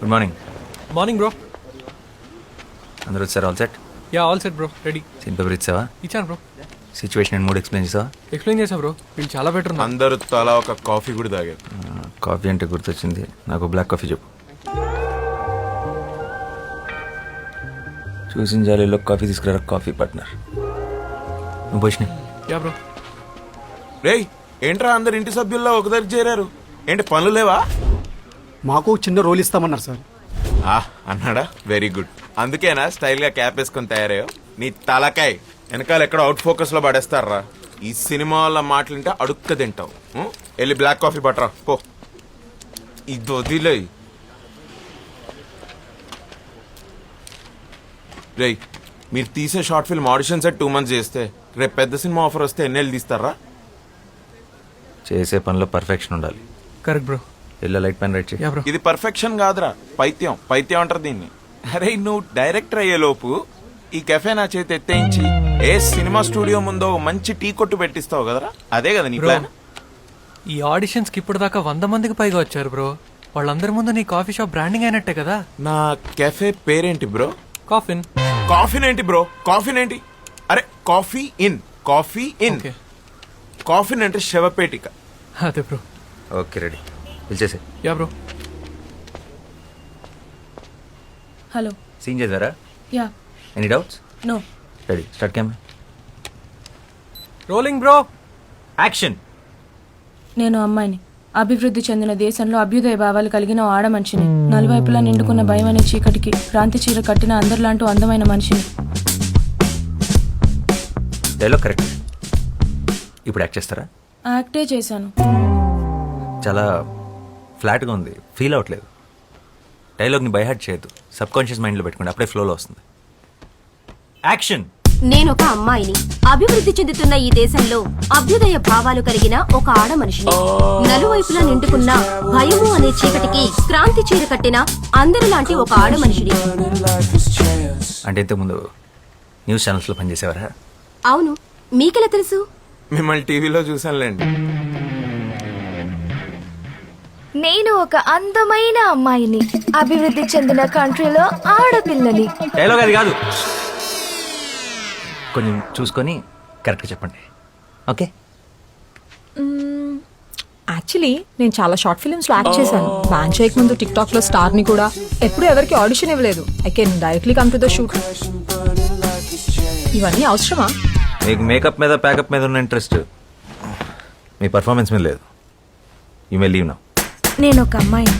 Good morning. Morning bro. అందరూ వచ్చారు? All set? Ya all set bro, ready. Scene paper ఇచ్చావా? ఇచ్చాను bro. Situation and mood explain చేసావా? Explain చేసా bro, వీళ్ళు చాలా బెటర్ ఉన్నారు. అందరూ తలా ఒక కాఫీ కూడా తాగారు. కాఫీ అంటే గుర్తొచ్చింది, నాకు బ్లాక్ కాఫీ చెప్పు. చూసిన జాలీలో కాఫీ తీసుకురా కాఫీ పార్ట్నర్. నువ్వు పోషినా? Yeah bro. రేయ్ ఏంట్రా అందరు ఇంటి సభ్యుల్లో ఒక దగ్గర చేరారు, ఏంటి పనులు లేవా? మాకు చిన్న రోల్ ఇస్తామన్నారు సార్. అన్నాడా? Very good. అందుకేనా స్టైల్ గా క్యాప్ వేసుకొని తయారయ్యో? నీ తలకాయ్ వెనకాల ఎక్కడ అవుట్ ఫోకస్ లో పడేస్తారా? ఈ సినిమా వాళ్ళ మాటలుంటే అడుక్క తింటావు. వెళ్ళి బ్లాక్ కాఫీ పట్టరా పో. ఇది వదిలే. రేయ్ మీరు తీసే short film audition set 2 months చేస్తే రేపు పెద్ద సినిమా ఆఫర్ వస్తే ఎన్నేళ్ళు తీస్తారా? చేసే పనిలో పర్ఫెక్షన్ ఉండాలి. Correct bro. Yellow light pen write చేయి. Yeah bro. ఇది పర్ఫెక్షన్ కాదురా, పైత్యం. పైత్యం అంటారు దీన్ని. అరే నువ్వు డైరెక్టర్ అయ్యే లోపు ఈ కెఫే నా చేతి ఎత్తేయించి ఏ సినిమా స్టూడియో ముందో మంచి టీ కొట్టు పెట్టిస్తావు కదరా, అదే కదా నీ ప్లాన్? ఈ ఆడిషన్స్ కి ఇప్పుడు దాకా 100 మందికి పైగా వచ్చారు బ్రో. వాళ్ళందరి ముందు నీ కాఫీ షాప్ బ్రాండింగ్ అయినట్టే కదా. నా కెఫే పేరేంటి బ్రో? కాఫిన్. కాఫీన్ ఏంటి బ్రో? కాఫీన్ ఏంటి? అరే coffee in, coffee in. Okay. Coffin అంటే శవపేటిక. అదే బ్రో. ఓకే రెడీ, పిలిచేసే. Yeah bro. హలో. సీన్ చేద్దారా? Yeah. Any doubts? No. Ready, start camera. Rolling bro. Action. నేను అమ్మాయిని, అభివృద్ధి చెందిన దేశంలో అభ్యుదయ భావాలు కలిగిన ఓ ఆడ మనిషిని, నలువైపులా నిండుకున్న భయం అనే చీకటికి క్రాంతి చీర కట్టిన అందరిలాంటి అందమైన మనిషిని. Dialogue correct. ఇప్పుడు యాక్ట్ చేస్తారా? యాక్టే చేశాను. చాలా ఫ్లాట్గా ఉంది, ఫీల్ అవ్వట్లేదు. డైలాగ్ని బైహార్ట్ చేయొద్దు, సబ్ కాన్షియస్ మైండ్లో పెట్టుకోండి, అప్పుడే ఫ్లోలో వస్తుంది. యాక్షన్. నేను ఒక అమ్మాయిని, అభివృద్ధి చెందుతున్న ఈ దేశంలో అభ్యుదయ భావాలు కలిగిన ఒక ఆడ మనిషిని, నలువైపులా నిండుకున్న భయము అనే చీకటికి క్రాంతి చీర కట్టిన అందరిలాంటి ఒక ఆడ మనిషిని. అంటే ఇంతకుముందు న్యూస్ ఛానల్స్లో పనిచేసేవారా? అవును, మీకెలా తెలుసు? మిమ్మల్ని టీవీలో చూసానులేండి. నేను ఒక అందమైన అమ్మాయిని, అభివృద్ధి చెందిన కంట్రీలో ఆడపిల్లని. డైలాగ్ అది కాదు, కొంచెం చూసుకొని కరెక్ట్గా చెప్పండి. ఓకే. యాక్చువల్లీ నేను చాలా షార్ట్ ఫిల్మ్స్లో యాక్ట్ చేశాను. బ్యాన్ చేయక ముందు టిక్టాక్లో స్టార్ని కూడా. ఎప్పుడు ఎవరికి ఆడిషన్ ఇవ్వలేదు. I can directly come to the shoot. ఇవన్నీ అవసరమా? మీకు మేకప్ మీద ప్యాకప్ మీద ఉన్న ఇంట్రెస్ట్ మీ పర్ఫార్మెన్స్ మీద లేదు. You may leave now. నేను ఒక అమ్మాయిని,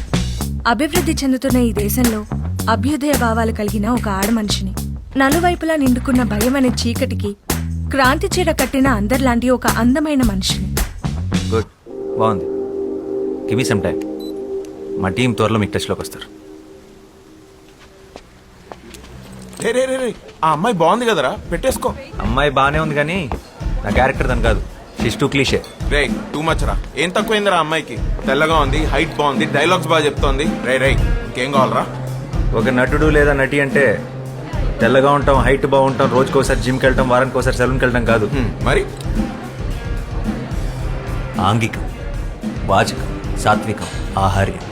అభివృద్ధి చెందుతున్న ఈ దేశంలో అభ్యుదయ భావాలు కలిగిన ఒక ఆడ మనిషిని, నలువైపులా నిండుకున్న భయం అనే చీకటికి క్రాంతి చీర కట్టిన అందరిలాంటి ఒక అందమైన మనిషిని. గుడ్, బాగుంది. Give me some time. మా టీం త్వరలో మీకు టచ్లోకి వస్తారు. రే రే రే రే, ఆ అమ్మాయి బాగుంది కదరా, పెట్టేసుకో. అమ్మాయి బాగానే ఉంది కానీ నా క్యారెక్టర్ దాని కాదు. She's too cliché. రే టూ మచ్ రా. ఏం తక్కువైందిరా అమ్మాయికి? తెల్లగా ఉంది, హైట్ బాగుంది, డైలాగ్స్ బాగా చెప్తోంది. రే రే ఇంకేం కావాలరా? ఒక నటుడు లేదా నటి అంటే తెల్లగా ఉంటాం, హైట్ బాగుంటాం, రోజుకోసారి జిమ్కి వెళ్ళటం, వారానికి ఒకసారి సెలూన్కి వెళ్ళటం కాదు. మరి ఆంగికం, వాచకం, సాత్వికం, ఆహార్యం.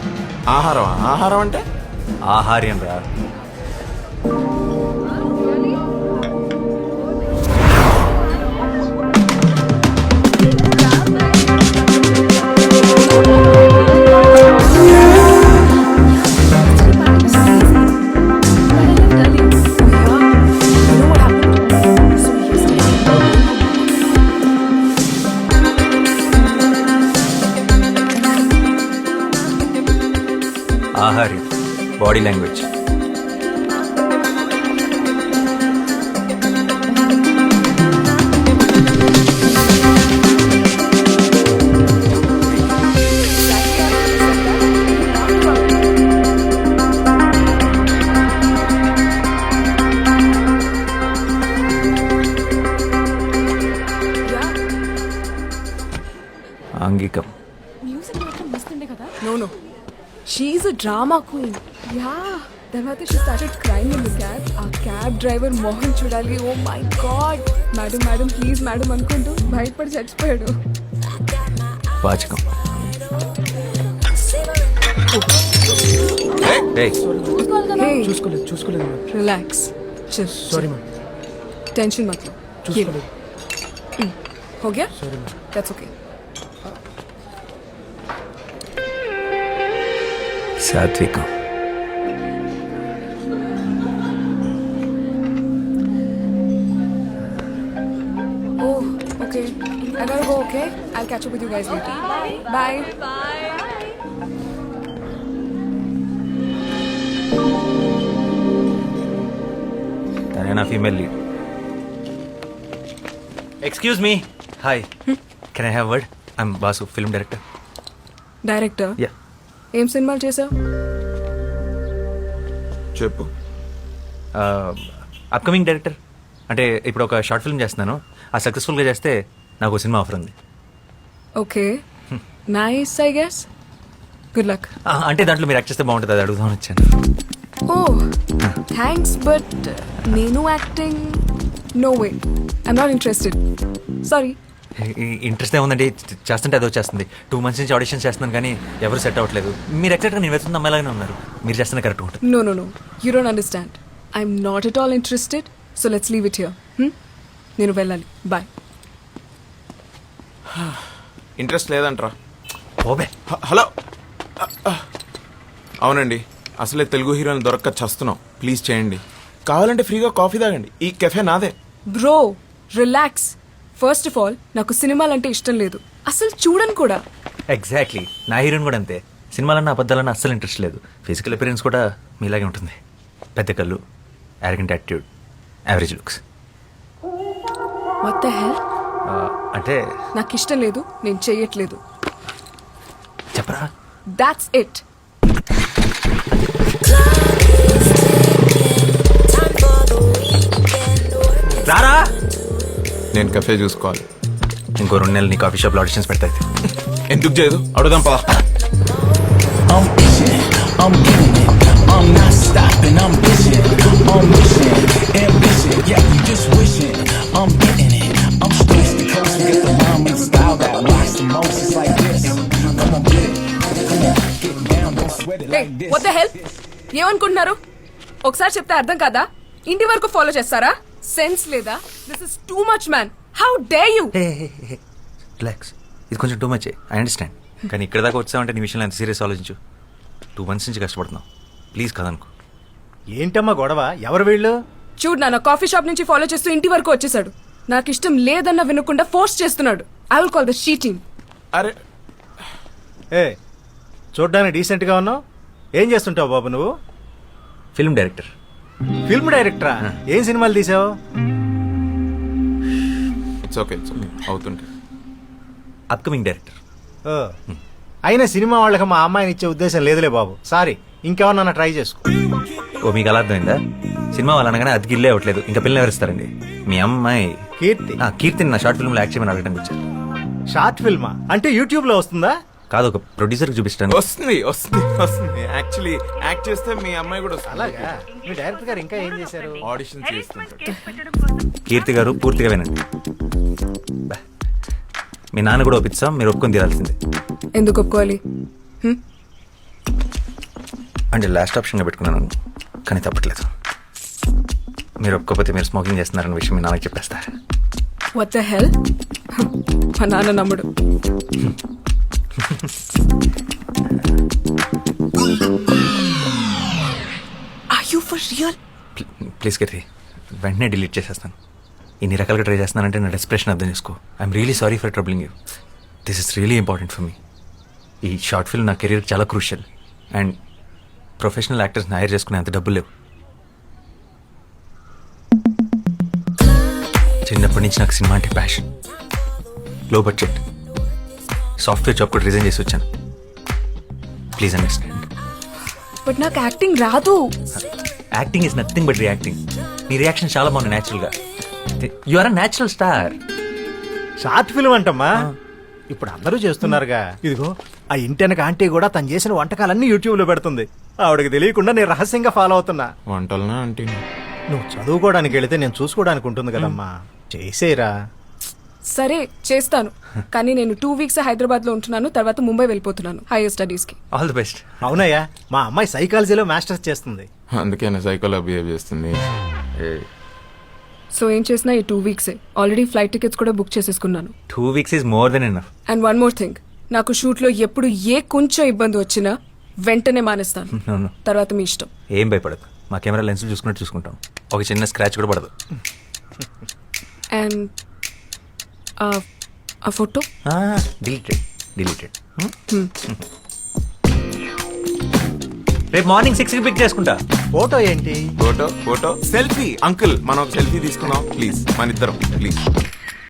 ఆహారం? ఆహారం అంటే ఆహార్యం రా. ఆహార్యం, బాడీ లాంగ్వేజ్. ఆంగికం. మ్యూజిక్ మాత్రం మస్తుండే కదా. No she's a drama queen. Yeah. తర్వాత she started crime in the cab. ఆ క్యాబ్ డ్రైవర్ మోహన్ చూడాలి. Oh my God, madam madam please madam అనుకుంటూ బయటపడి చచ్చిపోయాడు. వాచకం. ఏయ్ Hey, చూసుకోలేదు relax. Chill. Sorry ma'am Tension मत लो. చూసుకోలేదు हो गया? Sorry ma'am That's okay. సాత్వికం. Oh, okay. I gotta go, okay? I'll catch up with you guys later. Bye. తనే నా female lead. Excuse me. Hi, can I have word? I'm boss, film director. Director yeah. ఏం సినిమాలు చేసావు? చెప్పు. Upcoming director. అంటే ఇప్పుడు ఒక short film చేస్తున్నాను. ఆ సక్సెస్ఫుల్గా చేస్తే నాకు ఒక సినిమా ఆఫర్ ఉంది. Okay, nice I guess. Good luck. అంటే దాంట్లో మీరు యాక్ట్ చేస్తే బాగుంటుంది, అది అడుగుదామని వచ్చాను. ఓ థ్యాంక్స్, బట్ నేను acting no way. I'm not interested, sorry. Interest ఏముందండి, చేస్తుంటే అదో చేస్తుంది. 2 months నుంచి ఆడిషన్స్ చేస్తున్నాను కానీ ఎవరు సెట్ అవ్వట్లేదు. మీరు ఎక్సెక్ట్గా నేను వెళ్తున్న అమ్మాయిలాగానే ఉన్నారు. మీరు చేస్తున్న కరెక్ట్ ఉంటుంది. No, no, no. You don't understand. I'm not at all interested. So let's leave it here. నేను వెళ్ళాలి. Bye. ఇంట్రెస్ట్ లేదంట్రా. ఓబే. హలో. అవునండి, అసలే తెలుగు హీరోని దొరక్క చస్తున్నాం. ప్లీజ్ చేయండి. కావాలంటే ఫ్రీగా కాఫీ తాగండి. ఈ కెఫే నాదే. Bro, relax. First of all నాకు సినిమాలంటే ఇష్టం లేదు, అసలు చూడను కూడా. ఎగ్జాక్ట్లీ, నా హీరోయిన్ కూడా అంతే. సినిమాలన్నా అబద్ధాలన్నా అస్సలు ఇంట్రెస్ట్ లేదు. ఫిజికల్ అపిరెన్స్ కూడా మీలాగే ఉంటుంది. పెద్ద కళ్ళు, arrogant attitude, average looks. What the hell? అంటే నాకు ఇష్టం లేదు, నేను చెయ్యట్లేదు. చెప్పరా. That's it. రారా. నేను కెఫే చూసుకోవాలి. ఇంకో 2 నెలలు నీ కాఫీ షాప్లో ఆడిషన్స్ పెడతాయి. ఎందుకు చేయదు? అడుగుదాం పా. I'm itching, I'm getting it, I'm not stopping, I'm bitching, I'm wishing, ambition, yeah, you just wishing, I'm getting it, I'm coast to coast, get the rhyme and style that rocks the most, it's like this, come on, get it, come on, get down, don't sweat it Hey, like this. what the hell? ఏమనుకుంటున్నారు? ఒకసారి చెప్తే అర్థం కాదా? ఇంటి వరకు follow చేస్తారా? Sense లేదా? This is too much man. How dare you? Relax, ఇది కొంచెం టూ మచ్. ఐ అండర్స్టాండ్, కానీ ఇక్కడ దాకా వచ్చావంటే నీ విషయంలో ఎంత సీరియస్ ఆలోచించు. 2 months నుంచి కష్టపడుతున్నావు. ప్లీజ్ కదనుకో. ఏంటమ్మా గొడవ? ఎవరు వీళ్ళు? చూడు, నా కాఫీ షాప్ నుంచి ఫాలో చేస్తూ ఇంటి వరకు వచ్చేసాడు. నాకు ఇష్టం లేదన్న వినకుండా ఫోర్స్ చేస్తున్నాడు. I will call the shooting. అరే ఏ చూడ్డానికి డీసెంట్గా ఉన్నావు. ఏం చేస్తుంటావు బాబు నువ్వు? Film director. ఫిల్మ్ డైరెక్టరా? ఏం సినిమాలు తీసావు? ఇట్స్ ఓకే, అవుతుంటే. Upcoming director. ఓ, అయినా సినిమా వాళ్ళకి మా అమ్మాయిని ఇచ్చే ఉద్దేశం లేదులే బాబు. సారీ, ఇంకెవరన్నా ట్రై చేసుకో. ఓ, మీకు అలా అర్థమైందా? సినిమా వాళ్ళు అనగానే అది గిల్లే అవ్వట్లేదు, ఇంకా పిల్లలు ఎవరిస్తారండి? మీ అమ్మాయి కీర్తి. కీర్తిని నా షార్ట్ ఫిల్మ్లో యాక్ట్ చేయమని అడగడానికి వచ్చాను. షార్ట్ ఫిల్మా? అంటే యూట్యూబ్ లో వస్తుందా? కాదు, ఒక ప్రొడ్యూసర్కి చూపిస్తాను. వస్తుంది వస్తుంది వస్తుంది. యాక్చువల్లీ యాక్ట్ చేస్తే మీ అమ్మాయి కూడా వస్తుంది. అలాగా? మీ డైరెక్టర్ గారు ఇంకా ఏం చేశారు? ఆడిషన్ చేస్తుంటాడు. కీర్తి గారు పూర్తిగా వినండి. బా. మీ నాన్న కూడా ఒప్పిస్తాం, మీరు ఒప్పుకొని తీరాల్సిందే. ఎందుకు ఒప్పుకోవాలి? అంటే లాస్ట్ ఆప్షన్గా పెట్టుకున్నాను, కానీ తప్పట్లేదు. మీరు ఒప్పుకోకపోతే మీరు స్మోకింగ్ చేస్తున్నారన్న విషయం మీ నాన్నకి చెప్పేస్తా. What the hell? మా నాన్న నమ్ముడు. Are you for real? Please Keerthi, వెంటనే డిలీట్ చేసేస్తాను. ఇన్ని రకాలుగా ట్రై చేస్తున్నానంటే నా డెస్ప్రెషన్ అర్థం చేసుకో. I'm really sorry for troubling you. This is really important for me. ఈ షార్ట్ ఫిల్మ్ నా కెరీర్కి చాలా క్రూషియల్. అండ్ ప్రొఫెషనల్ యాక్టర్స్ని హైర్ చేసుకునే అంత డబ్బులు లేవు. చిన్నప్పటి నుంచి నాకు సినిమా అంటే passion. Low budget software job కూడా రిజైన్ చేసి వచ్చాను. Please understand. బట్ నాకు యాక్టింగ్ రాదు. Acting is nothing but reacting. నీ రియాక్షన్ చాలా బాగుంది న్యాచురల్గా. You are a natural star. Short film అంటమ్మా, ఇప్పుడు అందరూ చేస్తున్నారుగా. ఇదిగో ఆ ఇంటెనక ఆంటీ కూడా తను చేసిన వంటకాలన్నీ యూట్యూబ్ లో పెడుతుంది. ఆవిడకి తెలియకుండా నేను రహస్యంగా ఫాలో అవుతున్నా. వంటలనా అంటే నువ్వు చదువుకోవడానికి వెళితే నేను చూసుకోవడానికి ఉంటుంది కదమ్మా. చేసేరా. సరే చేస్తాను, కానీ నేను 2 వీక్స్ హైదరాబాద్ లో ఉంటున్నాను, తర్వాత ముంబై వెళ్ళిపోతున్నాను హైయర్ స్టడీస్ కి. All the best. అవునయ్యా, మా అమ్మాయి సైకాలజీలో మాస్టర్స్ చేస్తుంది. అందుకేనా సైకోలో బిహేవ్ చేస్తుంది. సో ఏం చేసినా ఈ 2 వీక్సే. ఆల్రెడీ ఫ్లైట్ టికెట్స్ కూడా బుక్ చేసేసుకున్నాను. 2 weeks is more than enough. And one more thing, నాకు షూట్ లో ఎప్పుడు ఏ కొంచెం ఇబ్బంది వచ్చినా వెంటనే మానేస్తాను. అవును, తర్వాత మీ ఇష్టం. ఏం భయపడదు, మా కెమెరా లెన్స్ చూసుకున్నట్టు చూసుకుంటాం. ఒక చిన్న స్క్రాచ్ కూడా పడదు. అండ్ ఆ ఫోటో డిలీటెడ్. రేపు మార్నింగ్ 6కి పిక్ చేసుకుంటా. ఫోటో ఏంటి? Photo selfie. అంకుల్ మనం ఒక సెల్ఫీ తీసుకుందాం ప్లీజ్, మన ఇద్దరం ప్లీజ్.